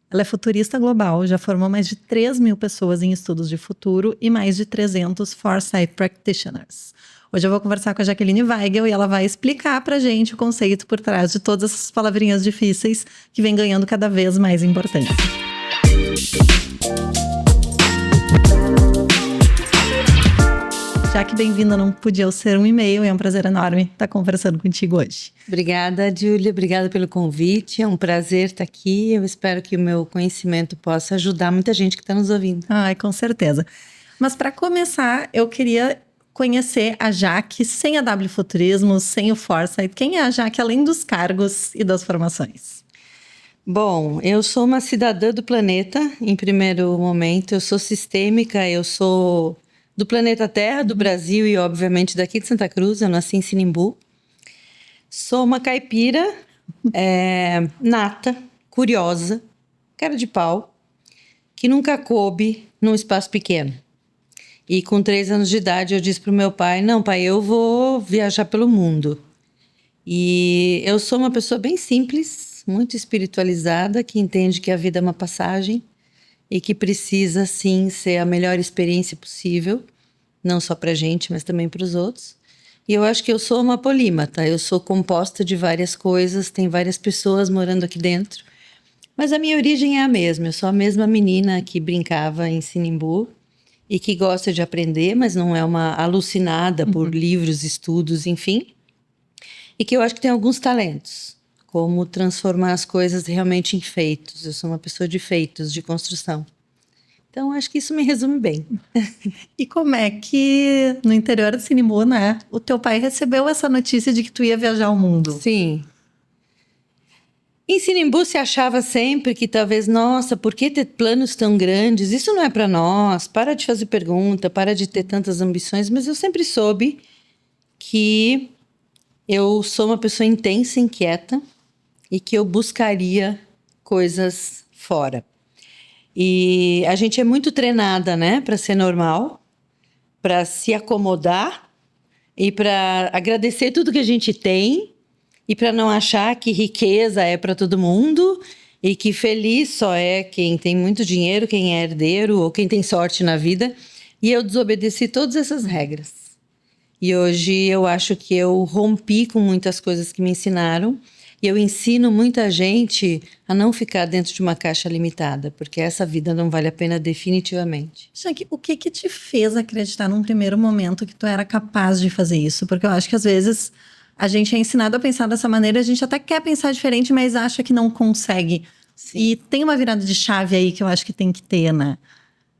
Ela é futurista global, já formou mais de 3.000 pessoas em estudos de futuro e mais de 300 Foresight Practitioners. Hoje eu vou conversar com a Jaqueline Weigel e ela vai explicar pra gente o conceito por trás de todas essas palavrinhas difíceis que vem ganhando cada vez mais importância. Jaque, bem-vinda, não podia ser um e-mail, é um prazer enorme estar conversando contigo hoje. Obrigada, Júlia, obrigada pelo convite, é um prazer estar aqui, eu espero que o meu conhecimento possa ajudar muita gente que está nos ouvindo. Ai, com certeza. Mas para começar, eu queria conhecer a Jaque sem a W Futurismo, sem o Foresight. Quem é a Jaque além dos cargos e das formações? Bom, eu sou uma cidadã do planeta, em primeiro momento, eu sou sistêmica, eu sou do planeta Terra, do Brasil e, obviamente, daqui de Santa Cruz. Eu nasci em Sinimbu. Sou uma caipira, nata, curiosa, cara de pau, que nunca coube num espaço pequeno. E com 3 anos de idade eu disse para o meu pai, não, pai, eu vou viajar pelo mundo. E eu sou uma pessoa bem simples, muito espiritualizada, que entende que a vida é uma passagem e que precisa, sim, ser a melhor experiência possível, não só para a gente, mas também para os outros. E eu acho que eu sou uma polímata, eu sou composta de várias coisas, tem várias pessoas morando aqui dentro, mas a minha origem é a mesma, eu sou a mesma menina que brincava em Sinimbu e que gosta de aprender, mas não é uma alucinada por livros, estudos, enfim, e que eu acho que tem alguns talentos. Como transformar as coisas realmente em feitos. Eu sou uma pessoa de feitos, de construção. Então, acho que isso me resume bem. E como é que, no interior de Sinimbu, né, o teu pai recebeu essa notícia de que tu ia viajar ao mundo? Sim. Em Sinimbu se achava sempre que talvez, nossa, por que ter planos tão grandes? Isso não é para nós. Para de fazer pergunta, para de ter tantas ambições. Mas eu sempre soube que eu sou uma pessoa intensa, inquieta, e que eu buscaria coisas fora. E a gente é muito treinada, né, para ser normal, para se acomodar e para agradecer tudo que a gente tem e para não achar que riqueza é para todo mundo e que feliz só é quem tem muito dinheiro, quem é herdeiro ou quem tem sorte na vida. E eu desobedeci todas essas regras. E hoje eu acho que eu rompi com muitas coisas que me ensinaram. E eu ensino muita gente a não ficar dentro de uma caixa limitada, porque essa vida não vale a pena definitivamente. Jaque, o que te fez acreditar num primeiro momento que tu era capaz de fazer isso? Porque eu acho que às vezes a gente é ensinado a pensar dessa maneira, a gente até quer pensar diferente, mas acha que não consegue. Sim. E tem uma virada de chave aí que eu acho que tem que ter, né?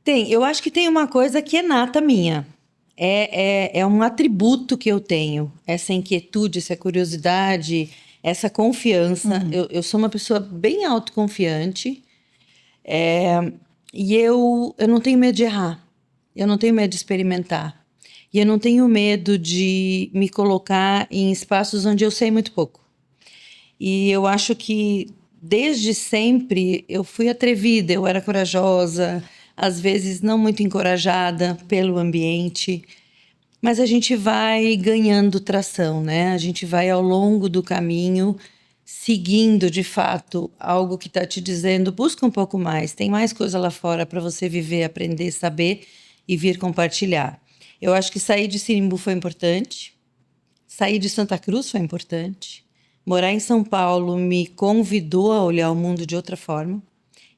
Tem, eu acho que tem uma coisa que é nata minha. É um atributo que eu tenho, essa inquietude, essa curiosidade, essa confiança. Eu sou uma pessoa bem autoconfiante, e eu não tenho medo de errar, eu não tenho medo de experimentar, e eu não tenho medo de me colocar em espaços onde eu sei muito pouco. E eu acho que desde sempre eu fui atrevida, eu era corajosa, às vezes não muito encorajada pelo ambiente. Mas a gente vai ganhando tração, né? A gente vai ao longo do caminho seguindo, de fato, algo que está te dizendo, busca um pouco mais, tem mais coisa lá fora para você viver, aprender, saber e vir compartilhar. Eu acho que sair de Sinimbu foi importante, sair de Santa Cruz foi importante, morar em São Paulo me convidou a olhar o mundo de outra forma.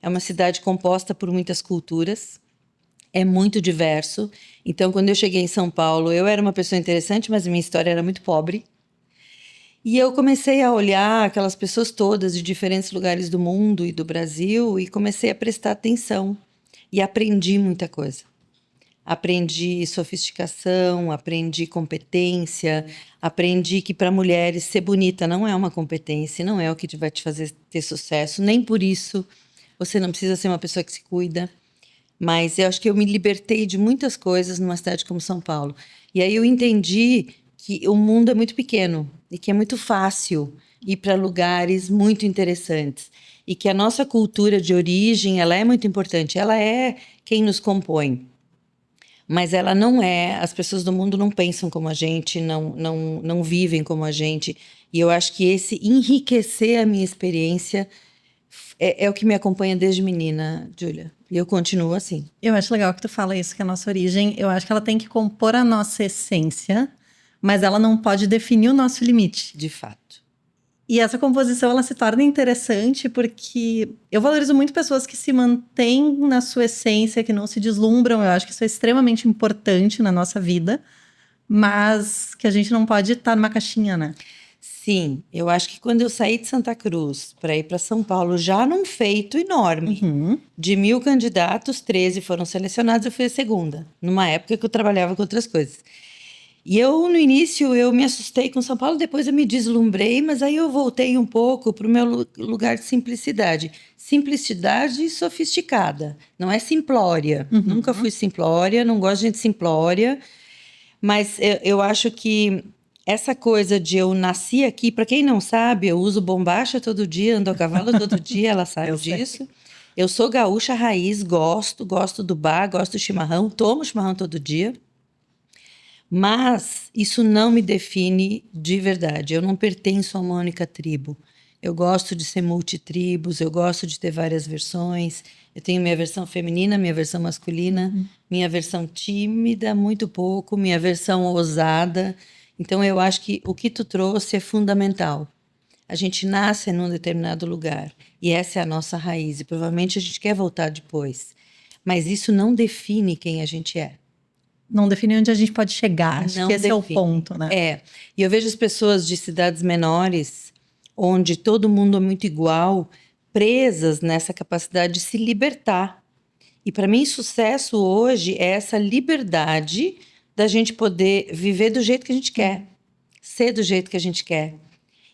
É uma cidade composta por muitas culturas, é muito diverso. Então, quando eu cheguei em São Paulo, eu era uma pessoa interessante, mas minha história era muito pobre. E eu comecei a olhar aquelas pessoas todas de diferentes lugares do mundo e do Brasil e comecei a prestar atenção. E aprendi muita coisa. Aprendi sofisticação, aprendi competência, aprendi que para mulheres ser bonita não é uma competência, não é o que vai te fazer ter sucesso, nem por isso você não precisa ser uma pessoa que se cuida. Mas eu acho que eu me libertei de muitas coisas numa cidade como São Paulo. E aí eu entendi que o mundo é muito pequeno e que é muito fácil ir para lugares muito interessantes. E que a nossa cultura de origem, ela é muito importante. Ela é quem nos compõe. Mas ela não é... As pessoas do mundo não pensam como a gente, não vivem como a gente. E eu acho que esse enriquecer a minha experiência É o que me acompanha desde menina, Júlia. E eu continuo assim. Eu acho legal que tu fala isso, que a nossa origem, eu acho que ela tem que compor a nossa essência, mas ela não pode definir o nosso limite. De fato. E essa composição, ela se torna interessante porque eu valorizo muito pessoas que se mantêm na sua essência, que não se deslumbram. Eu acho que isso é extremamente importante na nossa vida, mas que a gente não pode estar numa caixinha, né? Sim, eu acho que quando eu saí de Santa Cruz para ir para São Paulo, já num feito enorme, de 1.000 candidatos, 13 foram selecionados, eu fui a segunda, numa época que eu trabalhava com outras coisas. E eu, no início, eu me assustei com São Paulo, depois eu me deslumbrei, mas aí eu voltei um pouco para o meu lugar de simplicidade. Simplicidade sofisticada, não é simplória. Nunca fui simplória, não gosto de gente simplória, mas eu acho que essa coisa de eu nasci aqui, para quem não sabe, eu uso bombacha todo dia, ando a cavalo todo dia, ela sabe disso. Eu sou gaúcha raiz, gosto do bar, gosto do chimarrão, tomo chimarrão todo dia. Mas isso não me define de verdade. Eu não pertenço a uma única tribo. Eu gosto de ser multitribos, eu gosto de ter várias versões. Eu tenho minha versão feminina, minha versão masculina, minha versão tímida, muito pouco, minha versão ousada. Então, eu acho que o que tu trouxe é fundamental. A gente nasce num determinado lugar e essa é a nossa raiz. E provavelmente a gente quer voltar depois. Mas isso não define quem a gente é. Não define onde a gente pode chegar. Acho que esse é o ponto, né? É. E eu vejo as pessoas de cidades menores, onde todo mundo é muito igual, presas nessa capacidade de se libertar. E para mim, sucesso hoje é essa liberdade da gente poder viver do jeito que a gente quer, ser do jeito que a gente quer.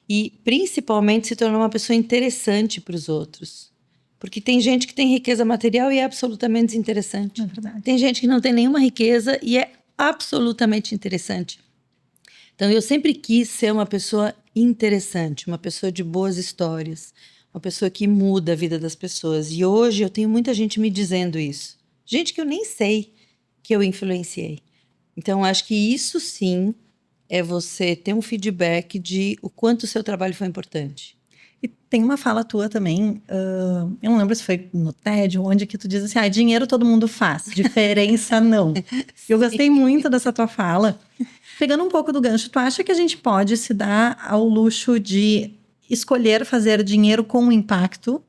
E, principalmente, se tornar uma pessoa interessante para os outros. Porque tem gente que tem riqueza material e é absolutamente desinteressante. É verdade. Tem gente que não tem nenhuma riqueza e é absolutamente interessante. Então, eu sempre quis ser uma pessoa interessante, uma pessoa de boas histórias, uma pessoa que muda a vida das pessoas. E hoje eu tenho muita gente me dizendo isso. Gente que eu nem sei que eu influenciei. Então, acho que isso sim é você ter um feedback de o quanto o seu trabalho foi importante. E tem uma fala tua também, eu não lembro se foi no TED, onde que tu diz assim, dinheiro todo mundo faz, diferença não. Eu gostei muito dessa tua fala. Pegando um pouco do gancho, tu acha que a gente pode se dar ao luxo de escolher fazer dinheiro com impacto?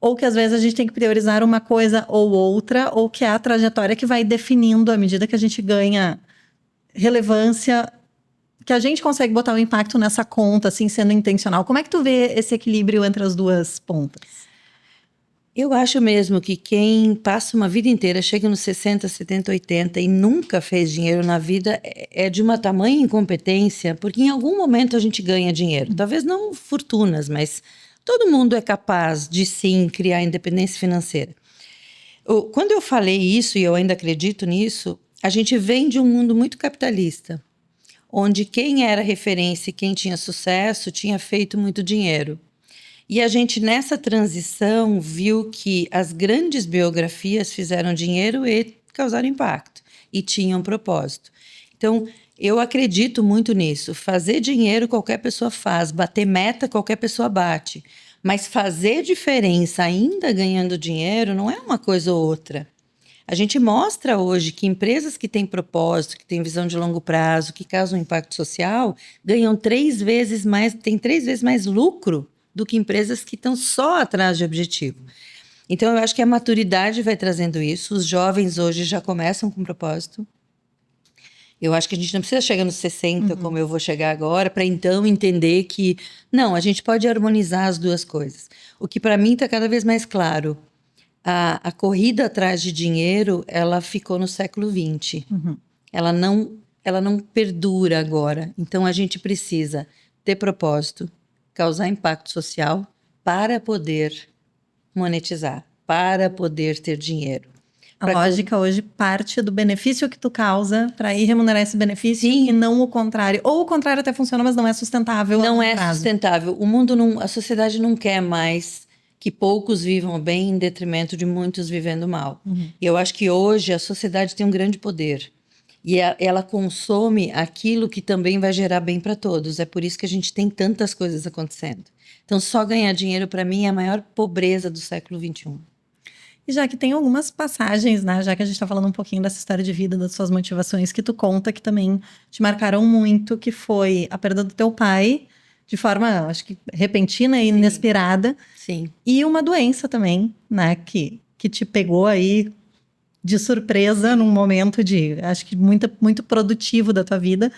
Ou que às vezes a gente tem que priorizar uma coisa ou outra, ou que é a trajetória que vai definindo à medida que a gente ganha relevância, que a gente consegue botar o impacto nessa conta, assim, sendo intencional. Como é que tu vê esse equilíbrio entre as duas pontas? Eu acho mesmo que quem passa uma vida inteira, chega nos 60, 70, 80 e nunca fez dinheiro na vida, é de uma tamanha incompetência, porque em algum momento a gente ganha dinheiro. Talvez não fortunas, mas todo mundo é capaz de sim criar independência financeira. Quando eu falei isso, e eu ainda acredito nisso, a gente vem de um mundo muito capitalista, onde quem era referência e quem tinha sucesso tinha feito muito dinheiro. E a gente, nessa transição, viu que as grandes biografias fizeram dinheiro e causaram impacto, e tinham propósito. Então, eu acredito muito nisso. Fazer dinheiro qualquer pessoa faz, bater meta qualquer pessoa bate. Mas fazer diferença ainda ganhando dinheiro não é uma coisa ou outra. A gente mostra hoje que empresas que têm propósito, que têm visão de longo prazo, que causam impacto social, ganham 3 vezes mais, têm 3 vezes mais lucro do que empresas que estão só atrás de objetivo. Então, eu acho que a maturidade vai trazendo isso. Os jovens hoje já começam com propósito. Eu acho que a gente não precisa chegar nos 60, como eu vou chegar agora, para então entender que, não, a gente pode harmonizar as duas coisas. O que para mim está cada vez mais claro, a corrida atrás de dinheiro, ela ficou no século XX. Ela não perdura agora. Então, a gente precisa ter propósito, causar impacto social para poder monetizar, para poder ter dinheiro. A lógica hoje parte do benefício que tu causa para ir remunerar esse benefício. Sim. E não o contrário. Ou o contrário até funciona, mas não é sustentável. Não é sustentável. O mundo não, a sociedade não quer mais que poucos vivam bem em detrimento de muitos vivendo mal. E eu acho que hoje a sociedade tem um grande poder. E ela consome aquilo que também vai gerar bem para todos. É por isso que a gente tem tantas coisas acontecendo. Então, só ganhar dinheiro, para mim, é a maior pobreza do século XXI. E já que tem algumas passagens, né? Já que a gente está falando um pouquinho dessa história de vida, das suas motivações, que tu conta que também te marcaram muito, que foi a perda do teu pai, de forma, acho que repentina e inesperada. Sim. E uma doença também, né? Que te pegou aí de surpresa num momento de, acho que muito produtivo da tua vida.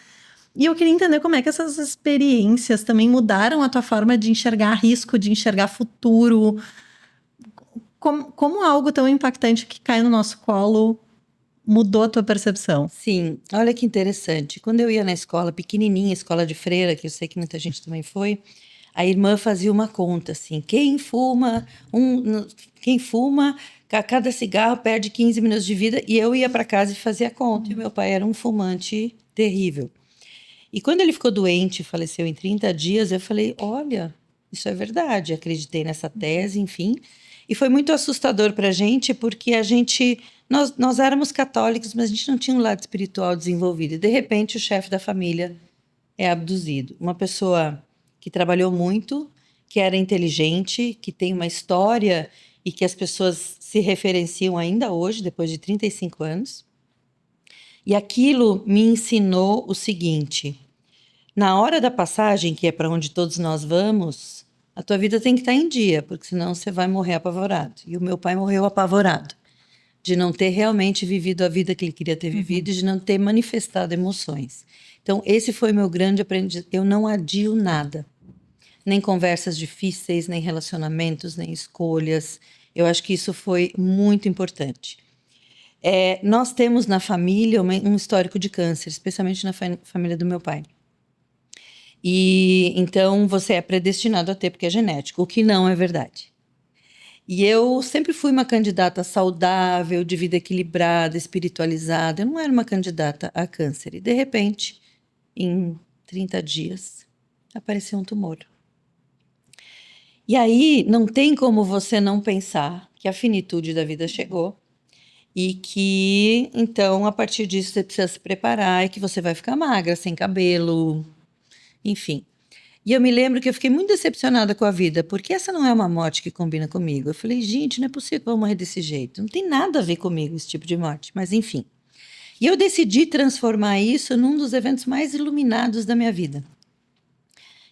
E eu queria entender como é que essas experiências também mudaram a tua forma de enxergar risco, de enxergar futuro. Como algo tão impactante que cai no nosso colo mudou a tua percepção? Sim, olha que interessante. Quando eu ia na escola pequenininha, escola de freira, que eu sei que muita gente também foi, a irmã fazia uma conta assim: quem fuma, cada cigarro perde 15 minutos de vida. E eu ia para casa e fazia a conta. E meu pai era um fumante terrível. E quando ele ficou doente, faleceu em 30 dias, eu falei: olha, isso é verdade. Acreditei nessa tese, enfim. E foi muito assustador para a gente, porque nós éramos católicos, mas a gente não tinha um lado espiritual desenvolvido. E, de repente, o chefe da família é abduzido. Uma pessoa que trabalhou muito, que era inteligente, que tem uma história e que as pessoas se referenciam ainda hoje, depois de 35 anos. E aquilo me ensinou o seguinte: na hora da passagem, que é para onde todos nós vamos, a tua vida tem que estar em dia, porque senão você vai morrer apavorado. E o meu pai morreu apavorado, de não ter realmente vivido a vida que ele queria ter vivido, e de não ter manifestado emoções. Então, esse foi meu grande aprendizado. Eu não adio nada, nem conversas difíceis, nem relacionamentos, nem escolhas. Eu acho que isso foi muito importante. Nós temos na família um histórico de câncer, especialmente na família do meu pai. E então você é predestinado a ter, porque é genético, o que não é verdade. E eu sempre fui uma candidata saudável, de vida equilibrada, espiritualizada. Eu não era uma candidata a câncer. E, de repente, em 30 dias, apareceu um tumor. E aí, não tem como você não pensar que a finitude da vida chegou e que, então, a partir disso, você precisa se preparar e que você vai ficar magra, sem cabelo, enfim. E eu me lembro que eu fiquei muito decepcionada com a vida, porque essa não é uma morte que combina comigo. Eu falei: gente, não é possível que eu vou morrer desse jeito. Não tem nada a ver comigo esse tipo de morte, mas enfim. E eu decidi transformar isso num dos eventos mais iluminados da minha vida.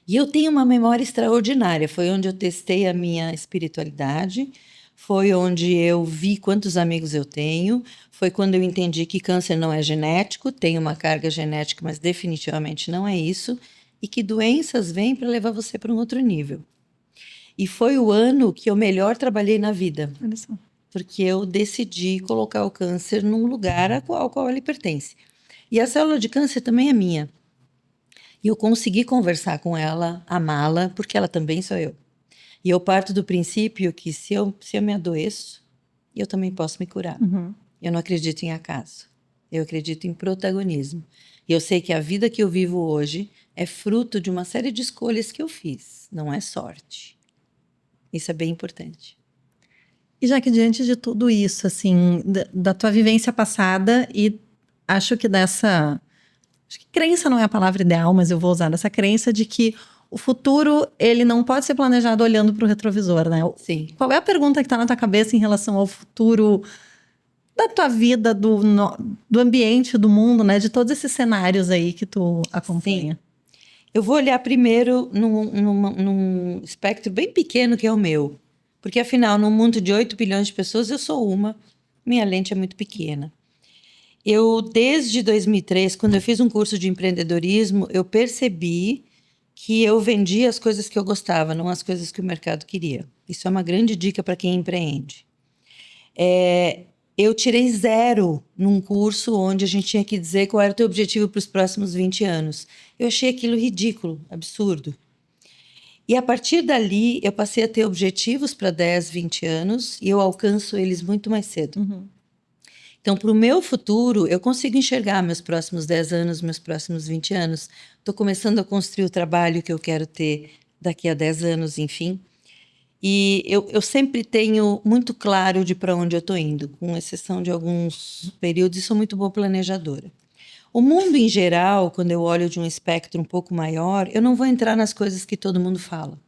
E eu tenho uma memória extraordinária. Foi onde eu testei a minha espiritualidade, foi onde eu vi quantos amigos eu tenho, foi quando eu entendi que câncer não é genético, tem uma carga genética, mas definitivamente não é isso, e que doenças vêm para levar você para um outro nível. E foi o ano que eu melhor trabalhei na vida, Olha só. porque eu decidi colocar o câncer num lugar ao qual ele pertence. E a célula de câncer também é minha. E eu consegui conversar com ela, amá-la, porque ela também sou eu. E eu parto do princípio que se eu me adoeço, eu também posso me curar. Uhum. Eu não acredito em acaso. Eu acredito em protagonismo. E eu sei que a vida que eu vivo hoje é fruto de uma série de escolhas que eu fiz. Não é sorte. Isso é bem importante. E já que diante de tudo isso, assim, da tua vivência passada e acho que dessa... Acho que crença não é a palavra ideal, mas eu vou usar dessa crença de que o futuro, ele não pode ser planejado olhando para o retrovisor, né? Sim. Qual é a pergunta que está na tua cabeça em relação ao futuro da tua vida, do ambiente, do mundo, né? De todos esses cenários aí que tu acompanha. Sim. Eu vou olhar primeiro num espectro bem pequeno que é o meu. Porque, afinal, num mundo de 8 bilhões de pessoas, eu sou uma. Minha lente é muito pequena. Eu, desde 2003, quando eu fiz um curso de empreendedorismo, eu percebi que eu vendia as coisas que eu gostava, não as coisas que o mercado queria. Isso é uma grande dica para quem empreende. Eu tirei 0 num curso onde a gente tinha que dizer qual era o teu objetivo para os próximos 20 anos. Eu achei aquilo ridículo, absurdo. E a partir dali, eu passei a ter objetivos para 10, 20 anos e eu alcanço eles muito mais cedo. Uhum. Então, para o meu futuro, eu consigo enxergar meus próximos 10 anos, meus próximos 20 anos. Estou começando a construir o trabalho que eu quero ter daqui a 10 anos, enfim. E eu sempre tenho muito claro de para onde eu estou indo, com exceção de alguns períodos, e sou muito boa planejadora. O mundo em geral, quando eu olho de um espectro um pouco maior, eu não vou entrar nas coisas que todo mundo fala,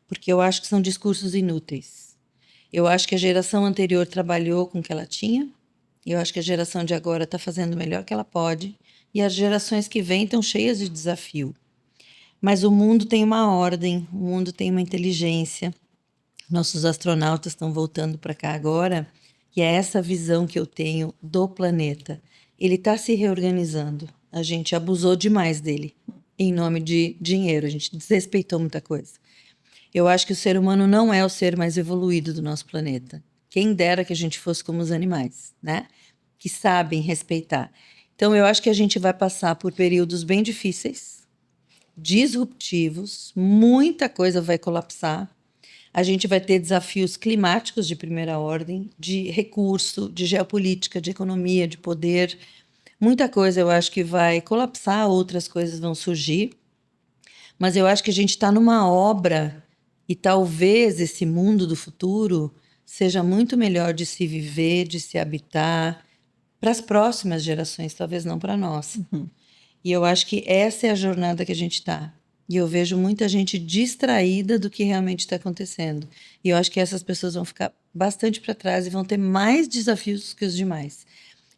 porque eu acho que são discursos inúteis. Eu acho que a geração anterior trabalhou com o que ela tinha, eu acho que a geração de agora está fazendo o melhor que ela pode, e as gerações que vêm estão cheias de desafio. Mas o mundo tem uma ordem, o mundo tem uma inteligência. Nossos astronautas estão voltando para cá agora, e é essa visão que eu tenho do planeta. Ele está se reorganizando. A gente abusou demais dele, em nome de dinheiro. A gente desrespeitou muita coisa. Eu acho que o ser humano não é o ser mais evoluído do nosso planeta. Quem dera que a gente fosse como os animais, né? Que sabem respeitar. Então, eu acho que a gente vai passar por períodos bem difíceis, disruptivos, muita coisa vai colapsar. A gente vai ter desafios climáticos de primeira ordem, de recurso, de geopolítica, de economia, de poder. Muita coisa eu acho que vai colapsar, outras coisas vão surgir. Mas eu acho que a gente está numa obra e talvez esse mundo do futuro seja muito melhor de se viver, de se habitar para as próximas gerações, talvez não para nós. E eu acho que essa é a jornada que a gente está. E eu vejo muita gente distraída do que realmente está acontecendo. E eu acho que essas pessoas vão ficar bastante para trás e vão ter mais desafios que os demais.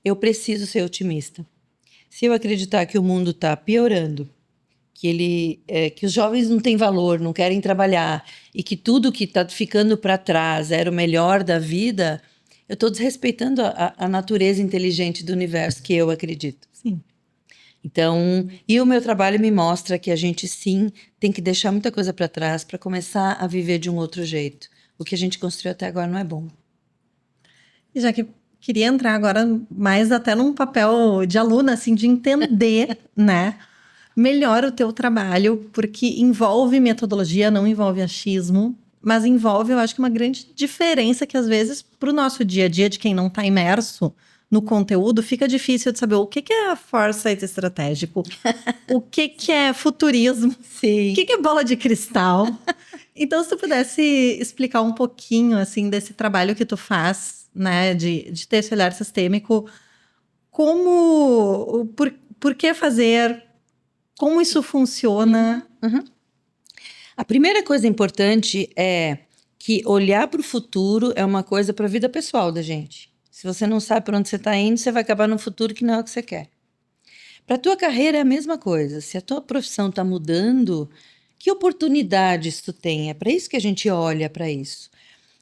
Eu preciso ser otimista. Se eu acreditar que o mundo está piorando, que os jovens não têm valor, não querem trabalhar, e que tudo que está ficando para trás era o melhor da vida, eu estou desrespeitando a natureza inteligente do universo que eu acredito. Sim. Então, e o meu trabalho me mostra que a gente sim tem que deixar muita coisa para trás para começar a viver de um outro jeito. O que a gente construiu até agora não é bom. E já que queria entrar agora mais até num papel de aluna, assim, de entender, né, melhor o teu trabalho, porque envolve metodologia, não envolve achismo, mas envolve, eu acho que uma grande diferença que às vezes para o nosso dia a dia de quem não está imerso no conteúdo, fica difícil de saber o que é foresight estratégico, o que é futurismo, Sim. o que é bola de cristal. Então, se tu pudesse explicar um pouquinho, assim, desse trabalho que tu faz, né, de ter esse olhar sistêmico, por que fazer, como isso funciona. A primeira coisa importante é que olhar para o futuro é uma coisa para a vida pessoal da gente. Se você não sabe para onde você está indo, você vai acabar num futuro que não é o que você quer. Para a tua carreira é a mesma coisa. Se a tua profissão está mudando, que oportunidades tu tem? É para isso que a gente olha para isso.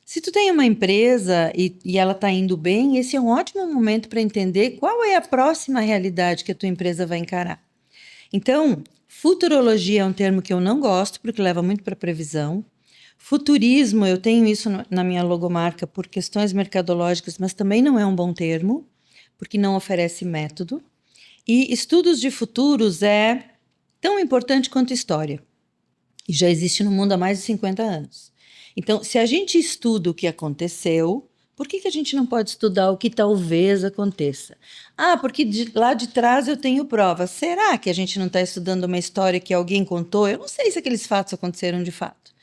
Se tu tem uma empresa e ela está indo bem, esse é um ótimo momento para entender qual é a próxima realidade que a tua empresa vai encarar. Então, futurologia é um termo que eu não gosto, porque leva muito para previsão. Futurismo, eu tenho isso na minha logomarca por questões mercadológicas, mas também não é um bom termo, porque não oferece método. E estudos de futuros é tão importante quanto história. E já existe no mundo há mais de 50 anos. Então, se a gente estuda o que aconteceu, por que a gente não pode estudar o que talvez aconteça? Ah, porque lá de trás eu tenho prova. Será que a gente não está estudando uma história que alguém contou? Eu não sei se aqueles fatos aconteceram de fato.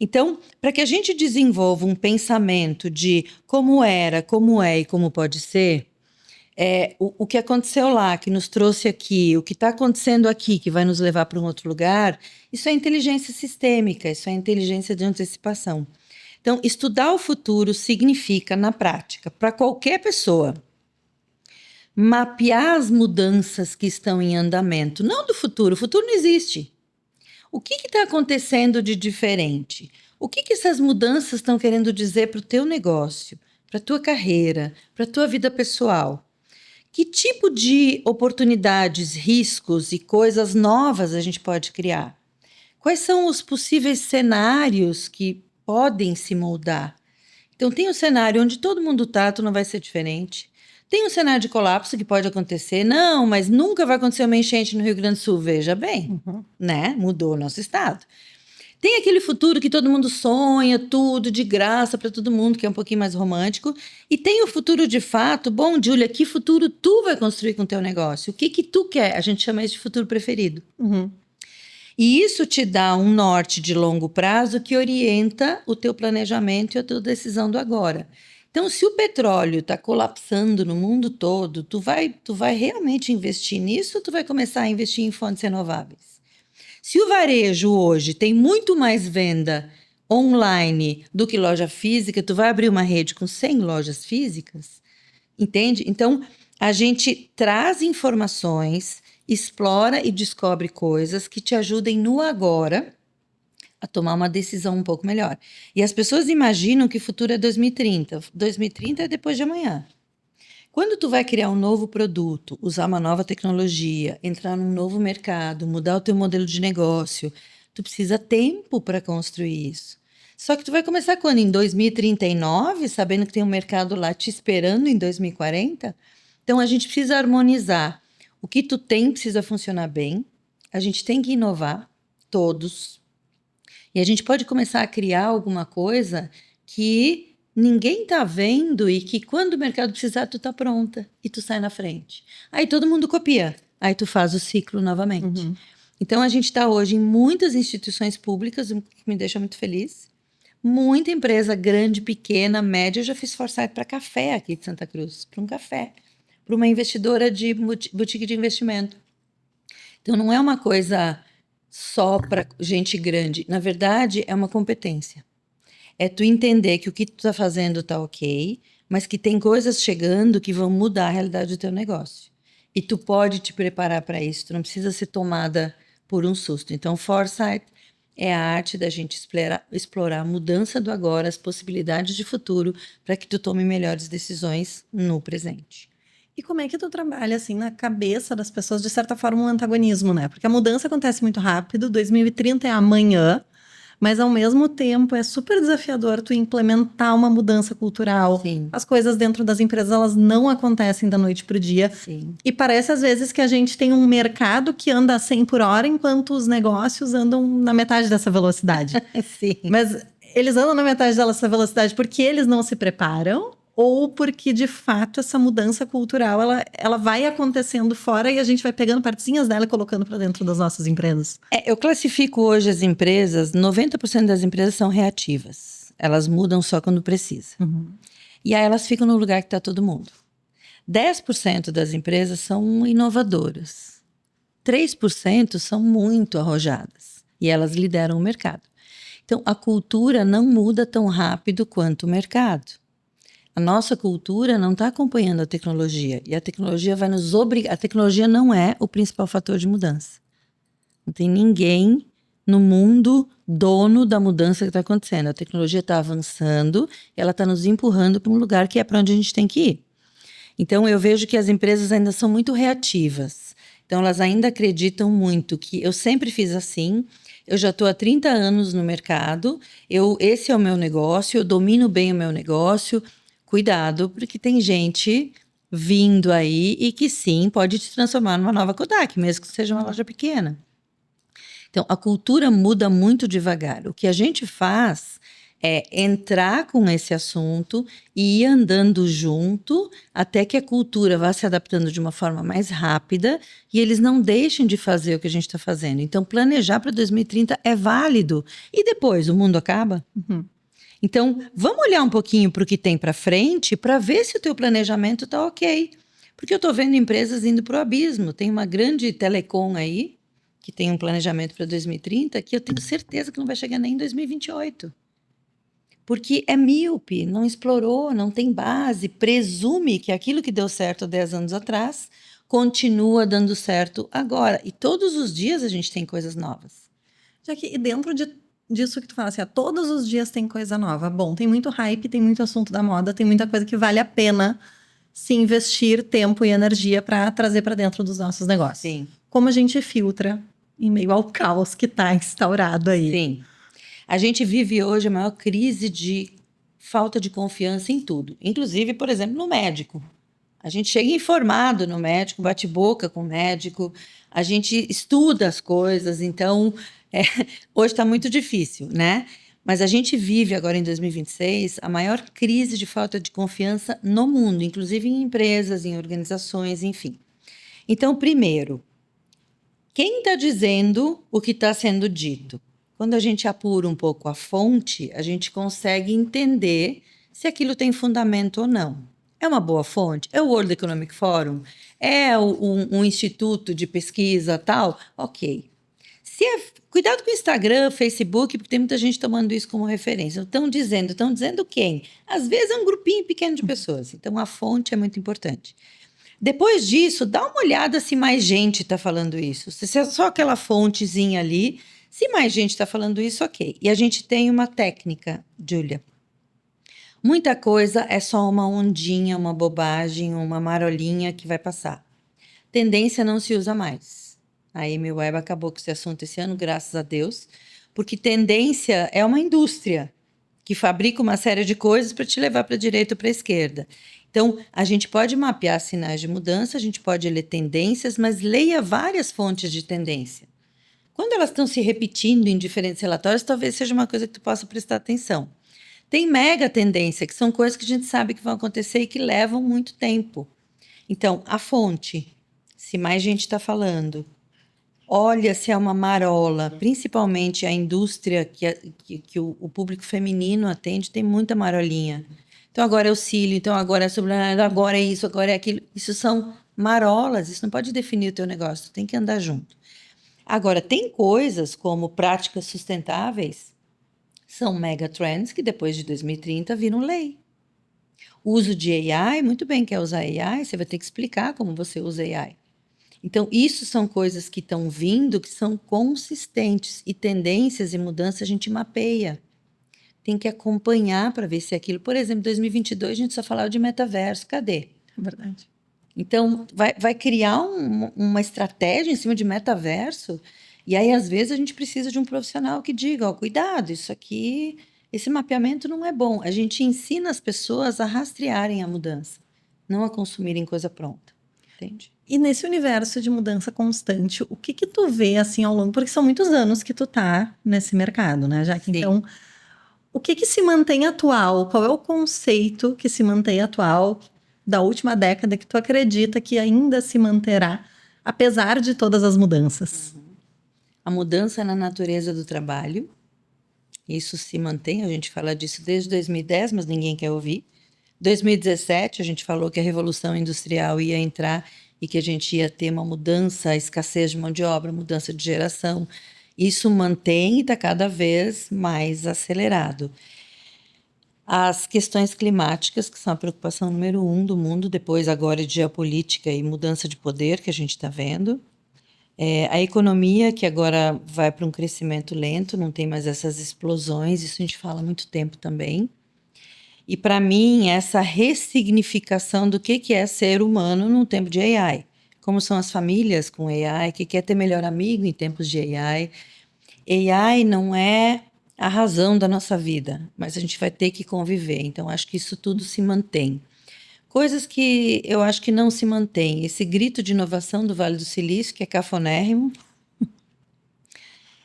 Então, para que a gente desenvolva um pensamento de como era, como é e como pode ser, o que aconteceu lá, que nos trouxe aqui, o que está acontecendo aqui, que vai nos levar para um outro lugar, isso é inteligência sistêmica, isso é inteligência de antecipação. Então, estudar o futuro significa, na prática, para qualquer pessoa, mapear as mudanças que estão em andamento, não do futuro, o futuro não existe. O que está acontecendo de diferente? O que essas mudanças estão querendo dizer para o teu negócio, para a tua carreira, para a tua vida pessoal? Que tipo de oportunidades, riscos e coisas novas a gente pode criar? Quais são os possíveis cenários que podem se moldar? Então, tem um cenário onde todo mundo está, tu não vai ser diferente. Tem um cenário de colapso que pode acontecer. Não, mas nunca vai acontecer uma enchente no Rio Grande do Sul. Veja bem, né? Mudou o nosso estado. Tem aquele futuro que todo mundo sonha, tudo de graça para todo mundo, que é um pouquinho mais romântico. E tem o futuro de fato. Bom, Júlia, que futuro tu vai construir com o teu negócio? O que tu quer? A gente chama isso de futuro preferido. E isso te dá um norte de longo prazo que orienta o teu planejamento e a tua decisão do agora. Então, se o petróleo está colapsando no mundo todo, tu vai realmente investir nisso ou tu vai começar a investir em fontes renováveis? Se o varejo hoje tem muito mais venda online do que loja física, tu vai abrir uma rede com 100 lojas físicas, entende? Então, a gente traz informações, explora e descobre coisas que te ajudem no agora a tomar uma decisão um pouco melhor. E as pessoas imaginam que o futuro é 2030. 2030 é depois de amanhã. Quando tu vai criar um novo produto, usar uma nova tecnologia, entrar num novo mercado, mudar o teu modelo de negócio, tu precisa tempo para construir isso. Só que tu vai começar quando? Em 2039, sabendo que tem um mercado lá te esperando em 2040? Então, a gente precisa harmonizar. O que tu tem precisa funcionar bem. A gente tem que inovar, todos. E a gente pode começar a criar alguma coisa que ninguém está vendo e que quando o mercado precisar, tu está pronta e tu sai na frente. Aí todo mundo copia. Aí tu faz o ciclo novamente. Uhum. Então, a gente está hoje em muitas instituições públicas, o que me deixa muito feliz. Muita empresa grande, pequena, média. Eu já fiz foresight para café aqui de Santa Cruz, para um café, para uma investidora de boutique de investimento. Então, não é uma coisa só para gente grande. Na verdade, é uma competência. É tu entender que o que tu está fazendo está ok, mas que tem coisas chegando que vão mudar a realidade do teu negócio. E tu pode te preparar para isso. Tu não precisa ser tomada por um susto. Então, foresight é a arte da gente explorar a mudança do agora, as possibilidades de futuro, para que tu tome melhores decisões no presente. E como é que tu trabalha, assim, na cabeça das pessoas, de certa forma, um antagonismo, né? Porque a mudança acontece muito rápido, 2030 é amanhã, mas ao mesmo tempo é super desafiador tu implementar uma mudança cultural. Sim. As coisas dentro das empresas, elas não acontecem da noite pro dia. Sim. E parece, às vezes, que a gente tem um mercado que anda a 100 por hora, enquanto os negócios andam na metade dessa velocidade. Sim. Mas eles andam na metade dessa velocidade porque eles não se preparam ou porque, de fato, essa mudança cultural ela vai acontecendo fora e a gente vai pegando partezinhas dela e colocando para dentro das nossas empresas. Eu classifico hoje as empresas, 90% das empresas são reativas. Elas mudam só quando precisa. Uhum. E aí elas ficam no lugar que está todo mundo. 10% das empresas são inovadoras. 3% são muito arrojadas. E elas lideram o mercado. Então, a cultura não muda tão rápido quanto o mercado. A nossa cultura não está acompanhando a tecnologia. E a tecnologia vai nos obrigar. A tecnologia não é o principal fator de mudança. Não tem ninguém no mundo dono da mudança que está acontecendo. A tecnologia está avançando, ela está nos empurrando para um lugar que é para onde a gente tem que ir. Então, eu vejo que as empresas ainda são muito reativas. Então, elas ainda acreditam muito que eu sempre fiz assim, eu já estou há 30 anos no mercado, esse é o meu negócio, eu domino bem o meu negócio. Cuidado, porque tem gente vindo aí e que sim, pode te transformar numa nova Kodak, mesmo que seja uma loja pequena. Então, a cultura muda muito devagar. O que a gente faz é entrar com esse assunto e ir andando junto até que a cultura vá se adaptando de uma forma mais rápida e eles não deixem de fazer o que a gente está fazendo. Então, planejar para 2030 é válido. E depois, o mundo acaba? Uhum. Então, vamos olhar um pouquinho para o que tem para frente para ver se o teu planejamento está ok. Porque eu estou vendo empresas indo para o abismo. Tem uma grande telecom aí, que tem um planejamento para 2030, que eu tenho certeza que não vai chegar nem em 2028. Porque é míope, não explorou, não tem base, presume que aquilo que deu certo 10 anos atrás continua dando certo agora. E todos os dias a gente tem coisas novas. Já que dentro disso que tu fala, assim, todos os dias tem coisa nova. Bom, tem muito hype, tem muito assunto da moda, tem muita coisa que vale a pena se investir tempo e energia para trazer para dentro dos nossos negócios. Sim. Como a gente filtra em meio ao caos que está instaurado aí. Sim. A gente vive hoje a maior crise de falta de confiança em tudo. Inclusive, por exemplo, no médico. A gente chega informado no médico, bate boca com o médico, a gente estuda as coisas, então hoje está muito difícil, né? Mas a gente vive agora em 2026 a maior crise de falta de confiança no mundo, inclusive em empresas, em organizações, enfim. Então, primeiro, quem está dizendo o que está sendo dito? Quando a gente apura um pouco a fonte, a gente consegue entender se aquilo tem fundamento ou não. É uma boa fonte? É o World Economic Forum? É um instituto de pesquisa tal? Ok. Cuidado com o Instagram, Facebook, porque tem muita gente tomando isso como referência. Estão dizendo quem? Às vezes é um grupinho pequeno de pessoas. Então, a fonte é muito importante. Depois disso, dá uma olhada se mais gente está falando isso. Se é só aquela fontezinha ali, se mais gente está falando isso, ok. E a gente tem uma técnica, Júlia. Muita coisa é só uma ondinha, uma bobagem, uma marolinha que vai passar. Tendência não se usa mais. A Amy Webb acabou com esse assunto esse ano, graças a Deus, porque tendência é uma indústria que fabrica uma série de coisas para te levar para a direita ou para a esquerda. Então, a gente pode mapear sinais de mudança, a gente pode ler tendências, mas leia várias fontes de tendência. Quando elas estão se repetindo em diferentes relatórios, talvez seja uma coisa que tu possa prestar atenção. Tem mega tendência, que são coisas que a gente sabe que vão acontecer e que levam muito tempo. Então, a fonte, se mais gente está falando, olha se é uma marola, principalmente a indústria que o público feminino atende, tem muita marolinha. Então, agora é o cílio, então agora é sobre, agora é isso, agora é aquilo. Isso são marolas, isso não pode definir o teu negócio, tu tem que andar junto. Agora, tem coisas como práticas sustentáveis, são mega trends que depois de 2030 viram lei. O uso de AI, muito bem, quer usar AI, você vai ter que explicar como você usa AI. Então, isso são coisas que estão vindo, que são consistentes, e tendências e mudanças a gente mapeia. Tem que acompanhar para ver se aquilo... Por exemplo, em 2022 a gente só falava de metaverso, cadê? É verdade. Então, vai criar uma estratégia em cima de metaverso, e aí, às vezes, a gente precisa de um profissional que diga, ó, cuidado, isso aqui, esse mapeamento não é bom. A gente ensina as pessoas a rastrearem a mudança, não a consumirem coisa pronta, entende? E nesse universo de mudança constante, o que tu vê assim ao longo, porque são muitos anos que tu tá nesse mercado, né, Jaque? Então, o que se mantém atual? Qual é o conceito que se mantém atual da última década que tu acredita que ainda se manterá, apesar de todas as mudanças? A mudança na natureza do trabalho, isso se mantém, a gente fala disso desde 2010, mas ninguém quer ouvir. 2017, a gente falou que a Revolução Industrial ia entrar e que a gente ia ter uma mudança, a escassez de mão de obra, mudança de geração. Isso mantém e está cada vez mais acelerado. As questões climáticas, que são a preocupação número 1 do mundo, depois agora de geopolítica e mudança de poder que a gente está vendo. A economia, que agora vai para um crescimento lento, não tem mais essas explosões, isso a gente fala há muito tempo também. E, para mim, essa ressignificação do que é ser humano num tempo de AI. Como são as famílias com AI, o que é ter melhor amigo em tempos de AI. AI não é a razão da nossa vida, mas a gente vai ter que conviver. Então, acho que isso tudo se mantém. Coisas que eu acho que não se mantêm. Esse grito de inovação do Vale do Silício, que é cafonérrimo.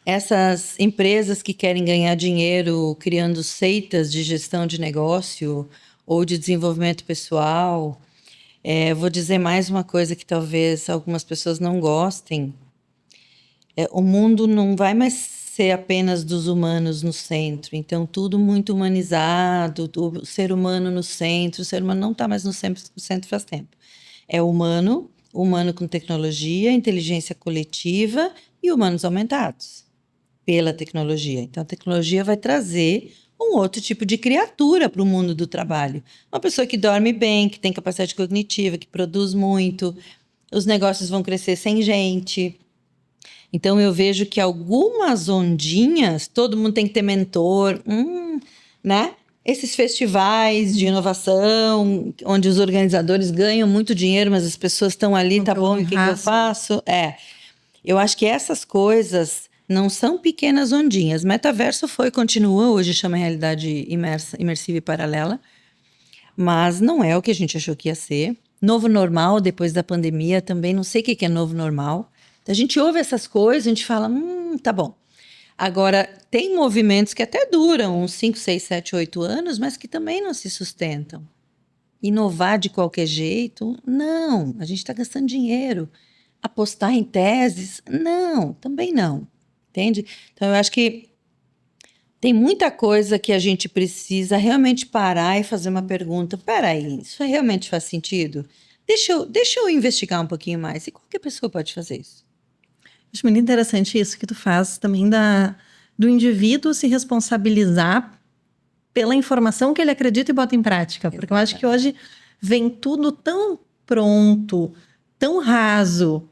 Essas empresas que querem ganhar dinheiro criando seitas de gestão de negócio ou de desenvolvimento pessoal. Vou dizer mais uma coisa que talvez algumas pessoas não gostem. O mundo não vai mais ser apenas dos humanos no centro. Então, tudo muito humanizado, o ser humano no centro. O ser humano não está mais no centro faz tempo. É humano com tecnologia, inteligência coletiva e humanos aumentados pela tecnologia. Então, a tecnologia vai trazer um outro tipo de criatura para o mundo do trabalho. Uma pessoa que dorme bem, que tem capacidade cognitiva, que produz muito. Os negócios vão crescer sem gente. Então, eu vejo que algumas ondinhas, todo mundo tem que ter mentor, né? Esses festivais de inovação, onde os organizadores ganham muito dinheiro, mas as pessoas estão ali, tá bom, o que eu faço? Eu acho que essas coisas não são pequenas ondinhas. Metaverso continua, hoje chama realidade imersiva e paralela, mas não é o que a gente achou que ia ser. Novo normal, depois da pandemia, também não sei o que é novo normal. A gente ouve essas coisas, a gente fala, tá bom. Agora, tem movimentos que até duram uns 5, 6, 7, 8 anos, mas que também não se sustentam. Inovar de qualquer jeito? Não, a gente está gastando dinheiro. Apostar em teses? Não, também não. Entende? Então, eu acho que Tem muita coisa que a gente precisa realmente parar e fazer uma pergunta. Peraí, isso realmente faz sentido? Deixa eu investigar um pouquinho mais. E qualquer pessoa pode fazer isso. Acho muito interessante isso que tu faz também do indivíduo se responsabilizar pela informação que ele acredita e bota em prática. Porque eu acho que hoje vem tudo tão pronto, tão raso,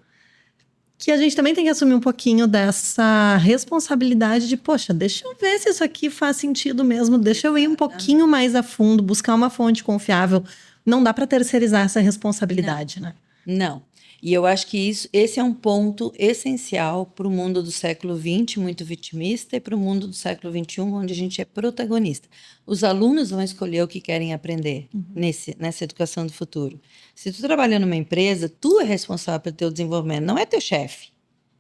que a gente também tem que assumir um pouquinho dessa responsabilidade de, poxa, deixa eu ver se isso aqui faz sentido mesmo, deixa eu ir um pouquinho mais a fundo, buscar uma fonte confiável. Não dá para terceirizar essa responsabilidade, né? Não. E eu acho que esse é um ponto essencial para o mundo do século XX, muito vitimista, e para o mundo do século XXI, onde a gente é protagonista. Os alunos vão escolher o que querem aprender nessa educação do futuro. Se tu trabalha numa empresa, tu é responsável pelo teu desenvolvimento, não é teu chefe.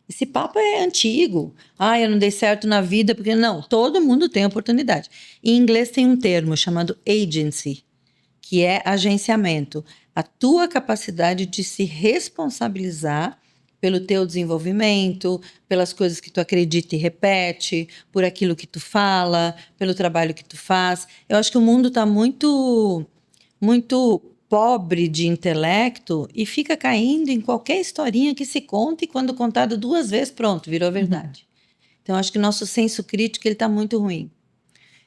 Esse papo é antigo. Ah, eu não dei certo na vida, porque não, todo mundo tem oportunidade. Em inglês tem um termo chamado agency, que é agenciamento. A tua capacidade de se responsabilizar pelo teu desenvolvimento, pelas coisas que tu acredita e repete, por aquilo que tu fala, pelo trabalho que tu faz. Eu acho que o mundo está muito, muito pobre de intelecto e fica caindo em qualquer historinha que se conta e quando contada 2 vezes, pronto, virou verdade. Então, acho que o nosso senso crítico está muito ruim.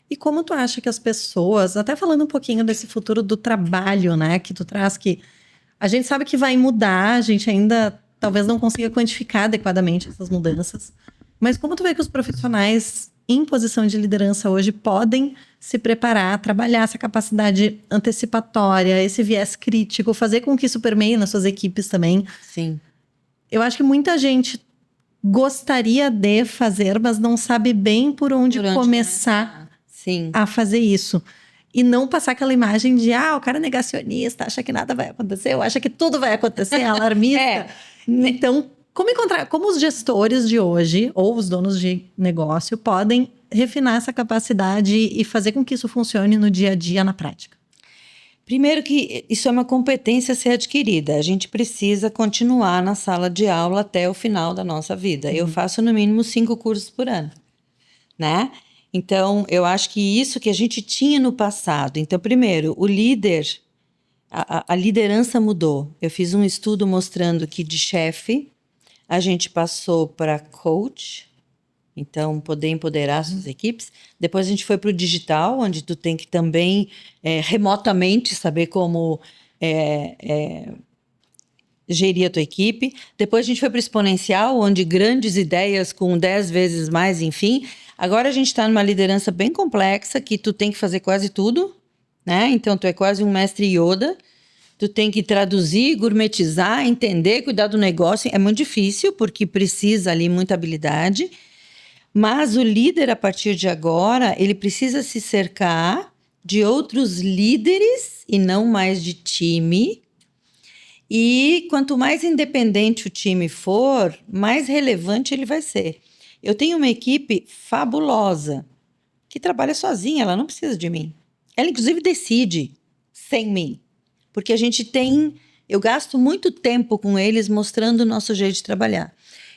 E como tu acha que as pessoas, até falando um pouquinho desse futuro do trabalho, né, que tu traz, que a gente sabe que vai mudar, a gente ainda talvez não consiga quantificar adequadamente essas mudanças, mas como tu vê que os profissionais em posição de liderança hoje podem se preparar, trabalhar essa capacidade antecipatória, esse viés crítico, fazer com que isso permeie nas suas equipes também? Sim. Eu acho que muita gente gostaria de fazer, mas não sabe bem por onde começar. Sim. A fazer isso. E não passar aquela imagem de, o cara é negacionista, acha que nada vai acontecer, ou acha que tudo vai acontecer, alarmista. Então, como os gestores de hoje, ou os donos de negócio, podem refinar essa capacidade e fazer com que isso funcione no dia a dia, na prática? Primeiro que isso é uma competência a ser adquirida. A gente precisa continuar na sala de aula até o final da nossa vida. Eu faço no mínimo 5 cursos por ano, né? Então, eu acho que isso que a gente tinha no passado. Então, primeiro, o líder, a liderança mudou. Eu fiz um estudo mostrando que de chefe a gente passou para coach, então poder empoderar suas equipes. Depois a gente foi para o digital, onde tu tem que também remotamente saber como gerir a tua equipe. Depois a gente foi para o exponencial, onde grandes ideias com 10 vezes mais, enfim. Agora a gente está numa liderança bem complexa, que tu tem que fazer quase tudo, né? Então tu é quase um mestre Yoda. Tu tem que traduzir, gourmetizar, entender, cuidar do negócio. É muito difícil, porque precisa ali muita habilidade. Mas o líder, a partir de agora, ele precisa se cercar de outros líderes e não mais de time. E quanto mais independente o time for, mais relevante ele vai ser. Eu tenho uma equipe fabulosa que trabalha sozinha, ela não precisa de mim. Ela, inclusive, decide sem mim. Porque a gente eu gasto muito tempo com eles mostrando o nosso jeito de trabalhar.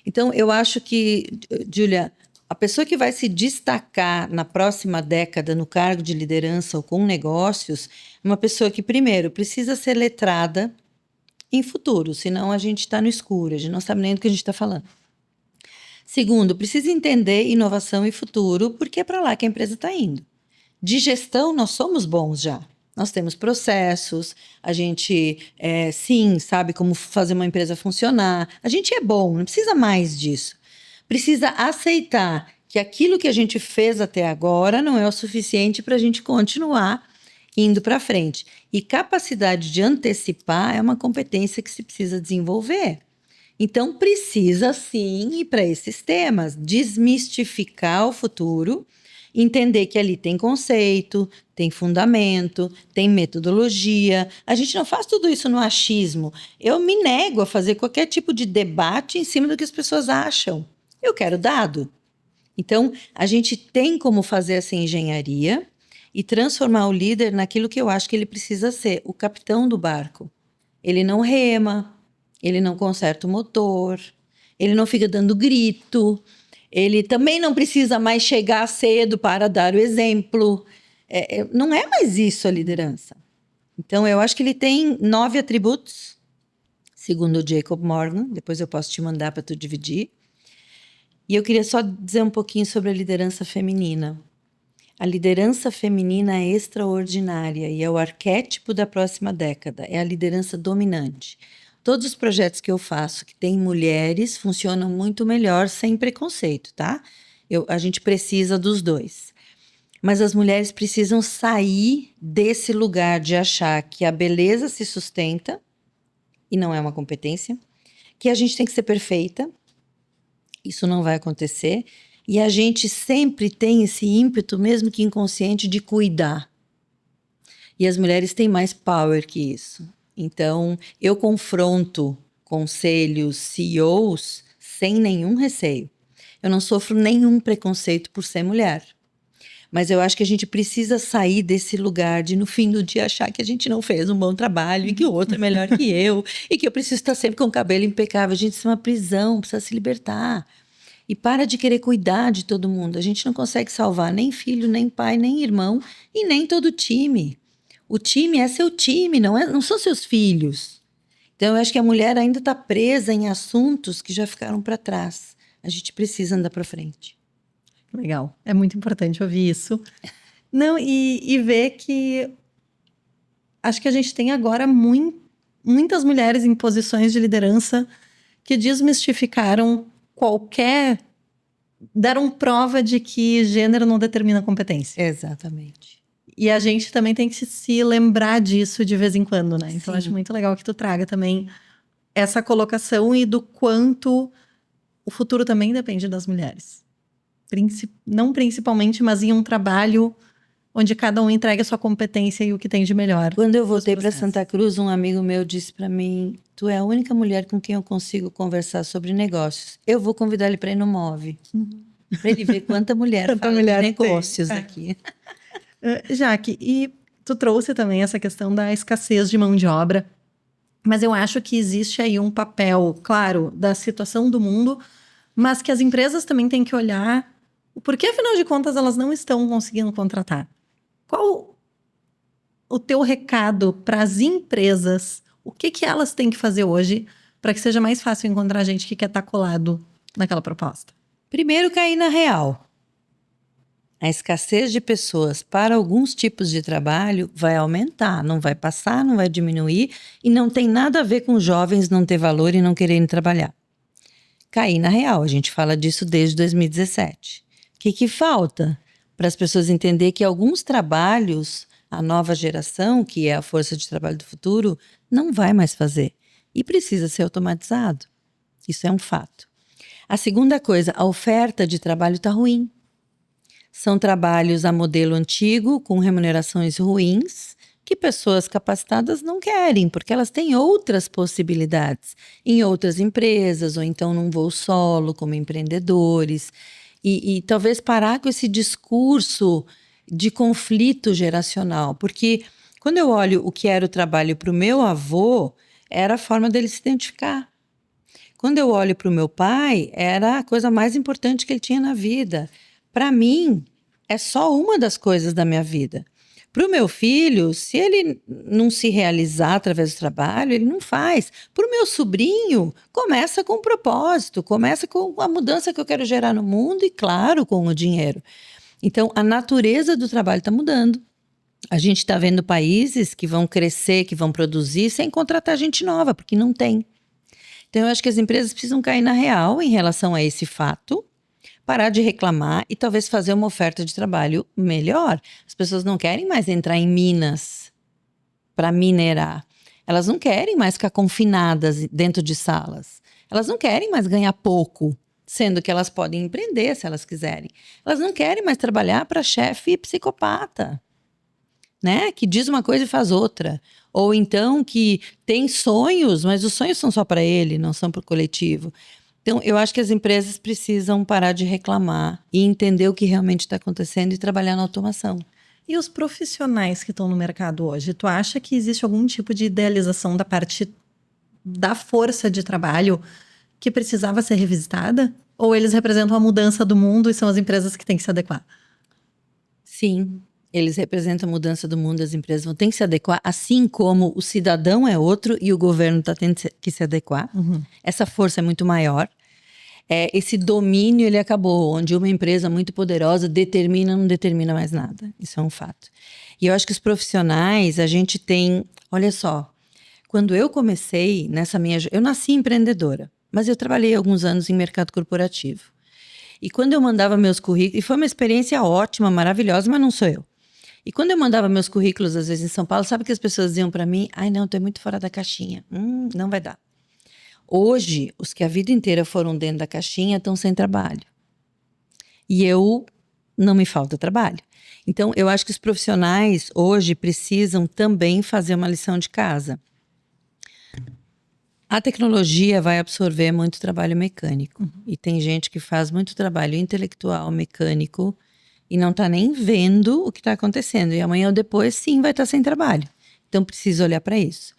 Então, eu acho que, Júlia, a pessoa que vai se destacar na próxima década no cargo de liderança ou com negócios, é uma pessoa que, primeiro, precisa ser letrada em futuro, senão a gente está no escuro, a gente não sabe nem do que a gente está falando. Segundo, precisa entender inovação e futuro, porque é para lá que a empresa está indo. De gestão, nós somos bons já. Nós temos processos, a gente, sim, sabe como fazer uma empresa funcionar. A gente é bom, não precisa mais disso. Precisa aceitar que aquilo que a gente fez até agora não é o suficiente para a gente continuar indo para frente. E capacidade de antecipar é uma competência que se precisa desenvolver. Então, precisa sim ir para esses temas, desmistificar o futuro, entender que ali tem conceito, tem fundamento, tem metodologia. A gente não faz tudo isso no achismo. Eu me nego a fazer qualquer tipo de debate em cima do que as pessoas acham. Eu quero dado. Então, a gente tem como fazer essa engenharia e transformar o líder naquilo que eu acho que ele precisa ser, o capitão do barco. Ele não rema, ele não conserta o motor, ele não fica dando grito, Ele também não precisa mais chegar cedo para dar o exemplo. Não é mais isso a liderança. Então, eu acho que ele tem 9 atributos, segundo o Jacob Morgan. Depois eu posso te mandar para tu dividir. E eu queria só dizer um pouquinho sobre a liderança feminina. A liderança feminina é extraordinária e é o arquétipo da próxima década. É a liderança dominante. Todos os projetos que eu faço que tem mulheres funcionam muito melhor sem preconceito, tá? A gente precisa dos dois. Mas as mulheres precisam sair desse lugar de achar que a beleza se sustenta, e não é uma competência, que a gente tem que ser perfeita, isso não vai acontecer, e a gente sempre tem esse ímpeto, mesmo que inconsciente, de cuidar. E as mulheres têm mais power que isso. Então, eu confronto conselhos, CEOs, sem nenhum receio. Eu não sofro nenhum preconceito por ser mulher. Mas eu acho que a gente precisa sair desse lugar de, no fim do dia, achar que a gente não fez um bom trabalho e que o outro é melhor que eu e que eu preciso estar sempre com o cabelo impecável. Gente, isso é uma prisão, precisa se libertar. E para de querer cuidar de todo mundo. A gente não consegue salvar nem filho, nem pai, nem irmão e nem todo o time. O time é seu time, não são seus filhos. Então, eu acho que a mulher ainda está presa em assuntos que já ficaram para trás. A gente precisa andar para frente. Legal, é muito importante ouvir isso. Não, e ver que acho que a gente tem agora muitas mulheres em posições de liderança que desmistificaram deram prova de que gênero não determina competência. Exatamente. E a gente também tem que se lembrar disso de vez em quando, né? Então, Sim. acho muito legal que tu traga também essa colocação e do quanto o futuro também depende das mulheres. Não principalmente, mas em um trabalho onde cada um entrega a sua competência e o que tem de melhor. Quando eu voltei para Santa Cruz, um amigo meu disse para mim: tu é a única mulher com quem eu consigo conversar sobre negócios. Eu vou convidar ele para ir no MOVE. Para ele ver quanta mulher fala de negócios aqui. Jaque, e tu trouxe também essa questão da escassez de mão de obra, mas eu acho que existe aí um papel, claro, da situação do mundo, mas que as empresas também têm que olhar o porquê, afinal de contas, elas não estão conseguindo contratar. Qual o teu recado para as empresas? O que elas têm que fazer hoje para que seja mais fácil encontrar gente que quer estar colado naquela proposta? Primeiro, cair na real. A escassez de pessoas para alguns tipos de trabalho vai aumentar, não vai passar, não vai diminuir e não tem nada a ver com jovens não ter valor e não quererem trabalhar. Cair na real, a gente fala disso desde 2017. O que falta? Para as pessoas entenderem que alguns trabalhos, a nova geração, que é a força de trabalho do futuro, não vai mais fazer e precisa ser automatizado. Isso é um fato. A segunda coisa, a oferta de trabalho está ruim. São trabalhos a modelo antigo, com remunerações ruins, que pessoas capacitadas não querem, porque elas têm outras possibilidades em outras empresas, ou então num voo solo, como empreendedores. E talvez parar com esse discurso de conflito geracional, porque quando eu olho o que era o trabalho para o meu avô, era a forma dele se identificar. Quando eu olho para o meu pai, era a coisa mais importante que ele tinha na vida. Para mim, é só uma das coisas da minha vida. Para o meu filho, se ele não se realizar através do trabalho, ele não faz. Para o meu sobrinho, começa com um propósito, começa com a mudança que eu quero gerar no mundo e, claro, com o dinheiro. Então, a natureza do trabalho está mudando. A gente está vendo países que vão crescer, que vão produzir, sem contratar gente nova, porque não tem. Então, eu acho que as empresas precisam cair na real em relação a esse fato, parar de reclamar e talvez fazer uma oferta de trabalho melhor. As pessoas não querem mais entrar em minas para minerar. Elas não querem mais ficar confinadas dentro de salas. Elas não querem mais ganhar pouco, sendo que elas podem empreender se elas quiserem. Elas não querem mais trabalhar para chefe psicopata, né? Que diz uma coisa e faz outra. Ou então que tem sonhos, mas os sonhos são só para ele, não são para o coletivo. Então, eu acho que as empresas precisam parar de reclamar e entender o que realmente está acontecendo e trabalhar na automação. E os profissionais que estão no mercado hoje, tu acha que existe algum tipo de idealização da parte da força de trabalho que precisava ser revisitada? Ou eles representam a mudança do mundo e são as empresas que têm que se adequar? Sim, eles representam a mudança do mundo, as empresas vão ter que se adequar, assim como o cidadão é outro e o governo está tendo que se adequar. Essa força é muito maior. Esse domínio, ele acabou, onde uma empresa muito poderosa determina, não determina mais nada. Isso é um fato. E eu acho que os profissionais, a gente tem... Olha só, quando eu comecei nessa minha... Eu nasci empreendedora, mas eu trabalhei alguns anos em mercado corporativo. E quando eu mandava meus currículos... E foi uma experiência ótima, maravilhosa, mas não sou eu. E quando eu mandava meus currículos, às vezes em São Paulo, sabe o que as pessoas diziam para mim? Ai, não, tu é muito fora da caixinha. Não vai dar. Hoje, os que a vida inteira foram dentro da caixinha estão sem trabalho. E não me falta trabalho. Então, eu acho que os profissionais hoje precisam também fazer uma lição de casa. A tecnologia vai absorver muito trabalho mecânico. E tem gente que faz muito trabalho intelectual, mecânico, e não está nem vendo o que está acontecendo. E amanhã ou depois, sim, vai estar sem trabalho. Então, precisa olhar para isso.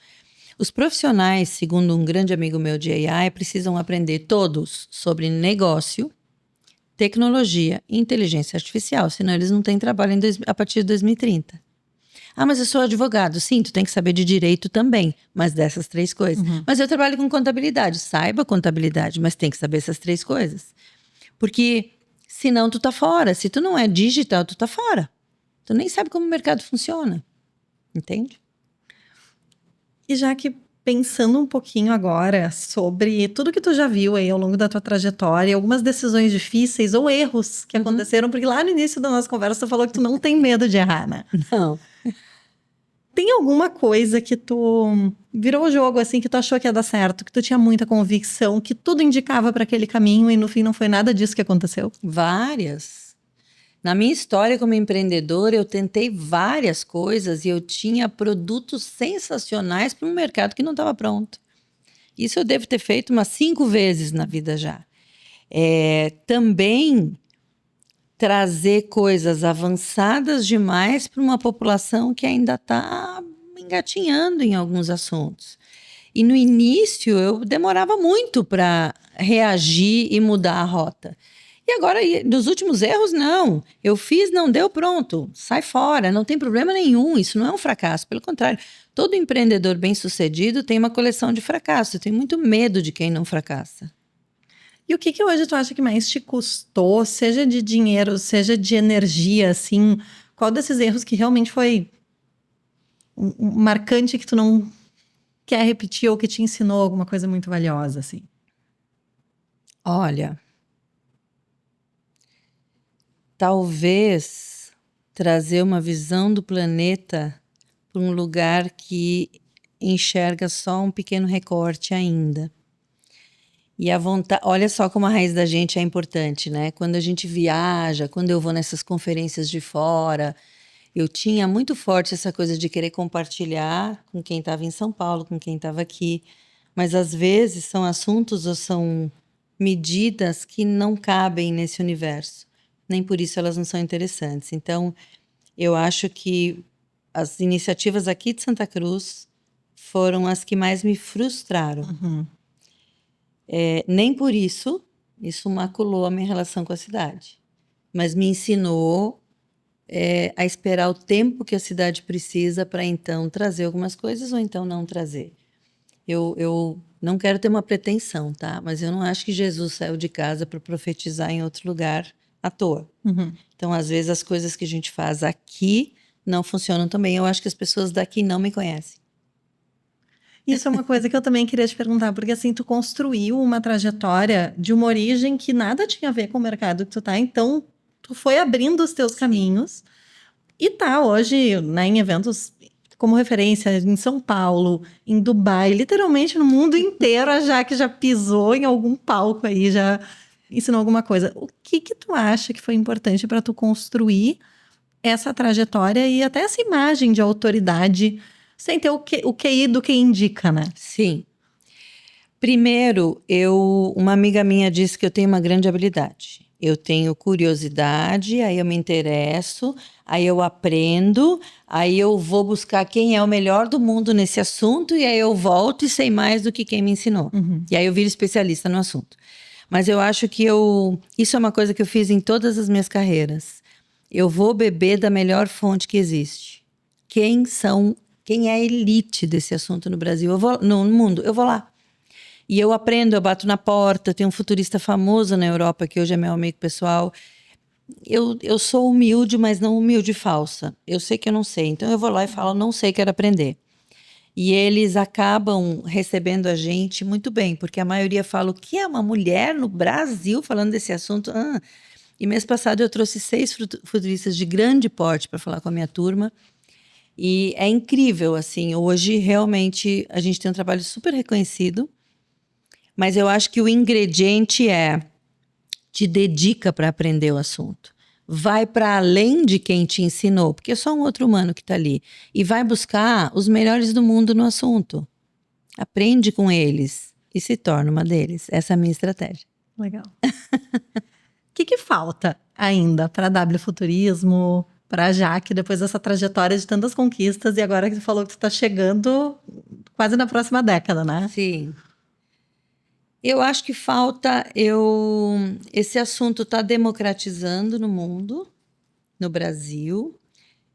Os profissionais, segundo um grande amigo meu de AI, precisam aprender todos sobre negócio, tecnologia e inteligência artificial, senão eles não têm trabalho a partir de 2030. Ah, mas eu sou advogado. Sim, tu tem que saber de direito também, mas dessas 3 coisas. Mas eu trabalho com contabilidade. Saiba contabilidade, mas tem que saber essas 3 coisas. Porque senão tu tá fora. Se tu não é digital, tu tá fora. Tu nem sabe como o mercado funciona. Entende? E já que pensando um pouquinho agora sobre tudo que tu já viu aí ao longo da tua trajetória, algumas decisões difíceis ou erros que aconteceram, porque lá no início da nossa conversa tu falou que tu não tem medo de errar, né? Não. Tem alguma coisa que tu virou o jogo assim, que tu achou que ia dar certo, que tu tinha muita convicção, que tudo indicava para aquele caminho e no fim não foi nada disso que aconteceu? Várias. Na minha história como empreendedora, eu tentei várias coisas e eu tinha produtos sensacionais para um mercado que não estava pronto. Isso eu devo ter feito umas 5 vezes na vida já. Também trazer coisas avançadas demais para uma população que ainda está engatinhando em alguns assuntos. E no início eu demorava muito para reagir e mudar a rota. E agora, nos últimos erros, não. Eu fiz, não deu, pronto. Sai fora, não tem problema nenhum. Isso não é um fracasso. Pelo contrário, todo empreendedor bem-sucedido tem uma coleção de fracassos. Eu tenho muito medo de quem não fracassa. E o que hoje tu acha que mais te custou, seja de dinheiro, seja de energia, assim? Qual desses erros que realmente foi um marcante que tu não quer repetir ou que te ensinou alguma coisa muito valiosa, assim? Olha... Talvez trazer uma visão do planeta para um lugar que enxerga só um pequeno recorte ainda. E a vontade, olha só como a raiz da gente é importante, né? Quando a gente viaja, quando eu vou nessas conferências de fora, eu tinha muito forte essa coisa de querer compartilhar com quem estava em São Paulo, com quem estava aqui. Mas às vezes são assuntos ou são medidas que não cabem nesse universo. Nem por isso elas não são interessantes. Então, eu acho que as iniciativas aqui de Santa Cruz foram as que mais me frustraram. Nem por isso maculou a minha relação com a cidade. Mas me ensinou a esperar o tempo que a cidade precisa para então trazer algumas coisas ou então não trazer. Eu não quero ter uma pretensão, tá? Mas eu não acho que Jesus saiu de casa para profetizar em outro lugar à toa. Então, às vezes, as coisas que a gente faz aqui não funcionam também. Eu acho que as pessoas daqui não me conhecem. Isso é uma coisa que eu também queria te perguntar, porque assim, tu construiu uma trajetória de uma origem que nada tinha a ver com o mercado que tu tá, então tu foi abrindo os teus caminhos e tá hoje, né, em eventos como referência em São Paulo, em Dubai, literalmente no mundo inteiro, a Jaque já pisou em algum palco aí, já ensinou alguma coisa. O que tu acha que foi importante para tu construir essa trajetória e até essa imagem de autoridade, sem ter o QI do que indica, né? Sim. Primeiro, uma amiga minha disse que eu tenho uma grande habilidade. Eu tenho curiosidade, aí eu me interesso, aí eu aprendo, aí eu vou buscar quem é o melhor do mundo nesse assunto, e aí eu volto e sei mais do que quem me ensinou. E aí eu viro especialista no assunto. Mas eu acho que isso é uma coisa que eu fiz em todas as minhas carreiras. Eu vou beber da melhor fonte que existe. Quem é a elite desse assunto no Brasil? No mundo, eu vou lá. E eu aprendo, eu bato na porta. Tem um futurista famoso na Europa, que hoje é meu amigo pessoal. Eu sou humilde, mas não humilde falsa. Eu sei que eu não sei. Então eu vou lá e falo, não sei, quero aprender. E eles acabam recebendo a gente muito bem, porque a maioria fala, o que é uma mulher no Brasil falando desse assunto? E mês passado eu trouxe 6 futuristas de grande porte para falar com a minha turma. E é incrível, assim, hoje realmente a gente tem um trabalho super reconhecido, mas eu acho que o ingrediente te dedica para aprender o assunto. Vai para além de quem te ensinou, porque é só um outro humano que está ali. E vai buscar os melhores do mundo no assunto. Aprende com eles e se torna uma deles. Essa é a minha estratégia. Legal. O que falta ainda para a W Futurismo, para a Jaque, depois dessa trajetória de tantas conquistas e agora que você falou que você está chegando quase na próxima década, né? Sim. Eu acho que falta esse assunto está democratizando no mundo, no Brasil.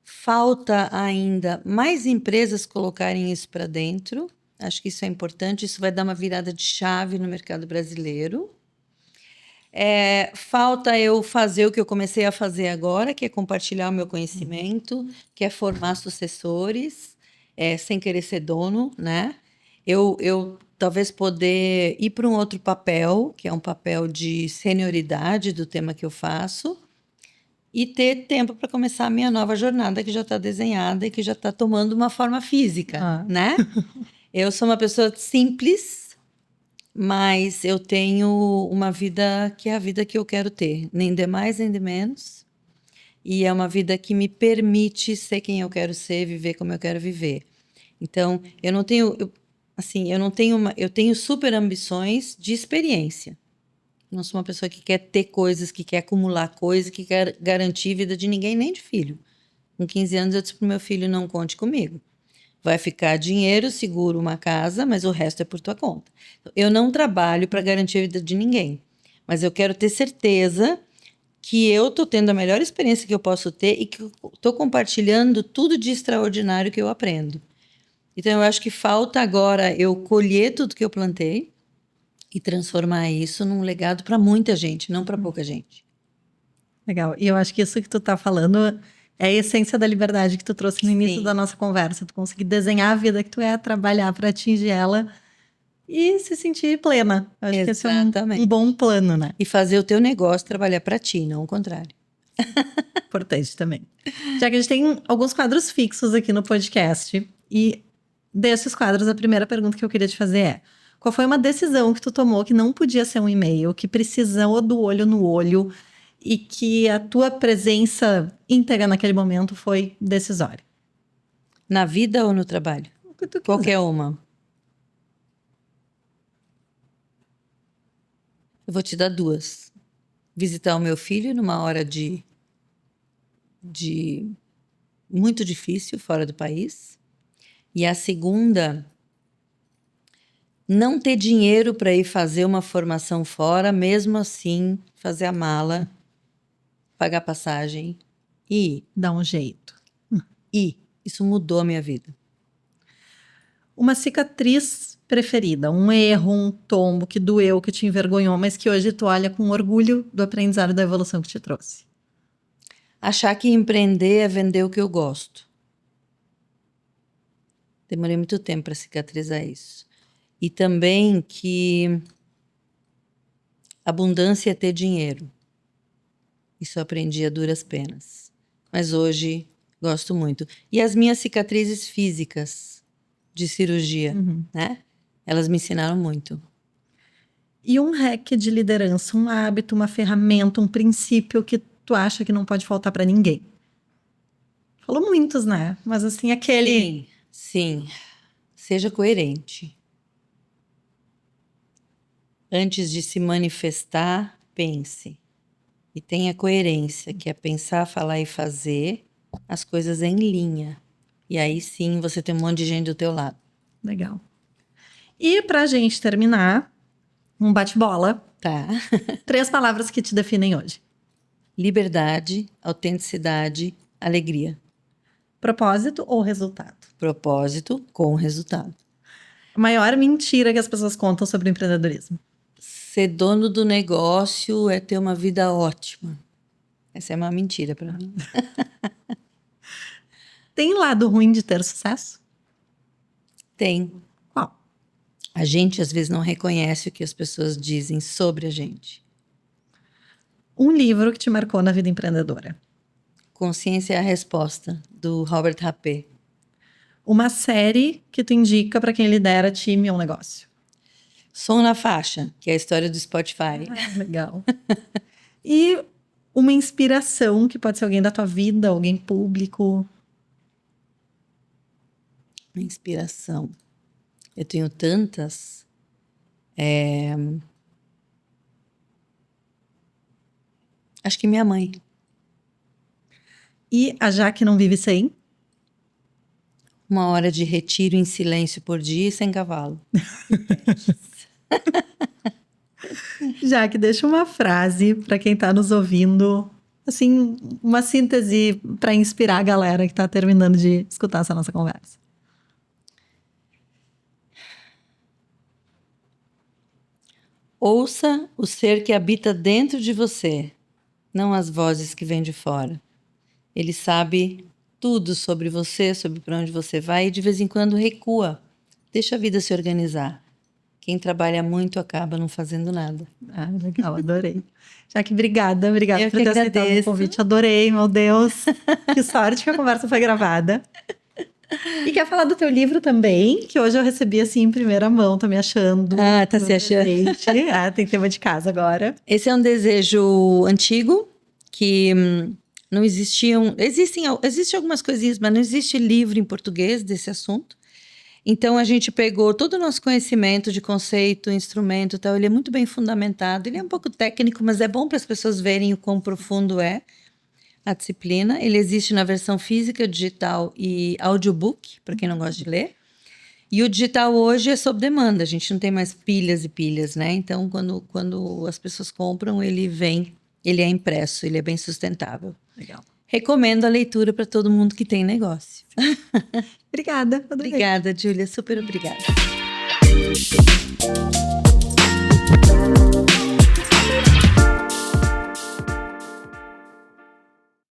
Falta ainda mais empresas colocarem isso para dentro. Acho que isso é importante. Isso vai dar uma virada de chave no mercado brasileiro. Falta eu fazer o que eu comecei a fazer agora, que é compartilhar o meu conhecimento, que é formar sucessores, sem querer ser dono, né? Eu talvez poder ir para um outro papel, que é um papel de senioridade do tema que eu faço, e ter tempo para começar a minha nova jornada, que já está desenhada e que já está tomando uma forma física, né? Eu sou uma pessoa simples, mas eu tenho uma vida que é a vida que eu quero ter, nem de mais nem de menos. E é uma vida que me permite ser quem eu quero ser, viver como eu quero viver. Então, eu não tenho, eu tenho super ambições de experiência. Não sou uma pessoa que quer ter coisas, que quer acumular coisas, que quer garantir a vida de ninguém, nem de filho. Com 15 anos eu disse pro meu filho, não conte comigo. Vai ficar dinheiro, seguro uma casa, mas o resto é por tua conta. Eu não trabalho para garantir a vida de ninguém, mas eu quero ter certeza que eu estou tendo a melhor experiência que eu posso ter e que estou compartilhando tudo de extraordinário que eu aprendo. Então, eu acho que falta agora eu colher tudo que eu plantei e transformar isso num legado para muita gente, não para pouca gente. Legal. E eu acho que isso que tu tá falando é a essência da liberdade que tu trouxe no início da nossa conversa. Tu conseguir desenhar a vida que tu é, trabalhar para atingir ela e se sentir plena. Eu acho que esse é um bom plano, né? E fazer o teu negócio trabalhar para ti, não o contrário. Importante também. Já que a gente tem alguns quadros fixos aqui no podcast, e desses quadros, a primeira pergunta que eu queria te fazer é: qual foi uma decisão que tu tomou que não podia ser um e-mail, que precisou do olho no olho e que a tua presença íntegra naquele momento foi decisória? Na vida ou no trabalho? O que tu quiser. Qualquer uma. Eu vou te dar 2. Visitar o meu filho numa hora de muito difícil, fora do país. E a segunda, não ter dinheiro para ir fazer uma formação fora, mesmo assim, fazer a mala, pagar passagem e ir. Dá um jeito. E isso mudou a minha vida. Uma cicatriz preferida, um erro, um tombo que doeu, que te envergonhou, mas que hoje tu olha com orgulho do aprendizado e da evolução que te trouxe. Achar que empreender é vender o que eu gosto. Demorei muito tempo para cicatrizar isso. E também que abundância é ter dinheiro. Isso eu aprendi a duras penas. Mas hoje gosto muito. E as minhas cicatrizes físicas de cirurgia, né? Elas me ensinaram muito. E um hack de liderança, um hábito, uma ferramenta, um princípio que tu acha que não pode faltar para ninguém? Falou muitos, né? Mas assim, aquele... Sim. Seja coerente. Antes de se manifestar, pense. E tenha coerência, que é pensar, falar e fazer as coisas em linha. E aí sim você tem um monte de gente do teu lado. Legal. E pra gente terminar, um bate-bola. Tá. 3 palavras que te definem hoje. Liberdade, autenticidade, alegria. Propósito ou resultado? Propósito com resultado. A maior mentira que as pessoas contam sobre o empreendedorismo. Ser dono do negócio é ter uma vida ótima. Essa é uma mentira para mim. Tem lado ruim de ter sucesso? Tem. Qual? A gente às vezes não reconhece o que as pessoas dizem sobre a gente. Um livro que te marcou na vida empreendedora. Consciência é a resposta, do Robert Rapé. Uma série que tu indica para quem lidera time ou negócio. Som na Faixa, que é a história do Spotify. Legal. E uma inspiração que pode ser alguém da tua vida, alguém público. Uma inspiração. Eu tenho tantas. Acho que minha mãe. E a Jaque não vive sem? 1 hora de retiro em silêncio por dia e sem cavalo. Jaque, deixa uma frase para quem está nos ouvindo, assim, uma síntese para inspirar a galera que está terminando de escutar essa nossa conversa. Ouça o ser que habita dentro de você, não as vozes que vêm de fora. Ele sabe tudo sobre você, sobre para onde você vai e de vez em quando recua. Deixa a vida se organizar. Quem trabalha muito acaba não fazendo nada. Ah, legal, adorei. Jaque, obrigada por ter aceitado o agradeço. convite. Adorei, meu Deus. Que sorte que a conversa foi gravada. E quer falar do teu livro também, que hoje eu recebi assim em primeira mão, tô me achando. Ah, tá se achando. Tem tema de casa agora. Esse é um desejo antigo que não existiam. Existem algumas coisinhas, mas não existe livro em português desse assunto. Então a gente pegou todo o nosso conhecimento de conceito, instrumento e tal. Ele é muito bem fundamentado. Ele é um pouco técnico, mas é bom para as pessoas verem o quão profundo é a disciplina. Ele existe na versão física, digital e audiobook, para quem não gosta de ler. E o digital hoje é sob demanda. A gente não tem mais pilhas e pilhas, né? Então quando as pessoas compram, ele é impresso, ele é bem sustentável. Legal. Recomendo a leitura para todo mundo que tem negócio. Obrigada. Adorei. Obrigada, Júlia. Super obrigada.